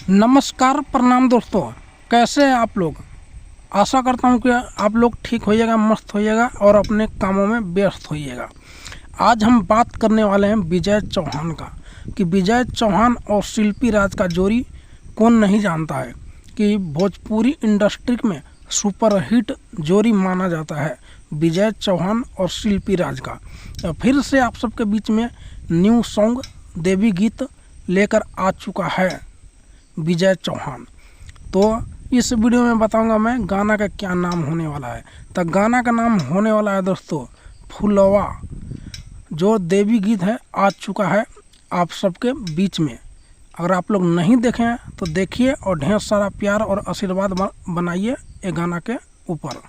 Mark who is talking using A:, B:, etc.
A: नमस्कार, प्रणाम दोस्तों। कैसे हैं आप लोग। आशा करता हूं कि आप लोग ठीक होइएगा, मस्त होइएगा और अपने कामों में व्यस्त होइएगा। आज हम बात करने वाले हैं विजय चौहान का, कि विजय चौहान और शिल्पी राज का जोड़ी कौन नहीं जानता है, कि भोजपुरी इंडस्ट्री में सुपरहिट जोड़ी माना जाता है विजय चौहान और शिल्पी राज का। तो फिर से आप सबके बीच में न्यू सॉन्ग देवी गीत लेकर आ चुका है विजय चौहान। तो इस वीडियो में बताऊंगा मैं गाना का क्या नाम होने वाला है। तो गाना का नाम होने वाला है दोस्तों फुलवा, जो देवी गीत है आ चुका है आप सबके बीच में। अगर आप लोग नहीं देखे हैं तो देखिए और ढेर सारा प्यार और आशीर्वाद बनाइए ये गाना के ऊपर।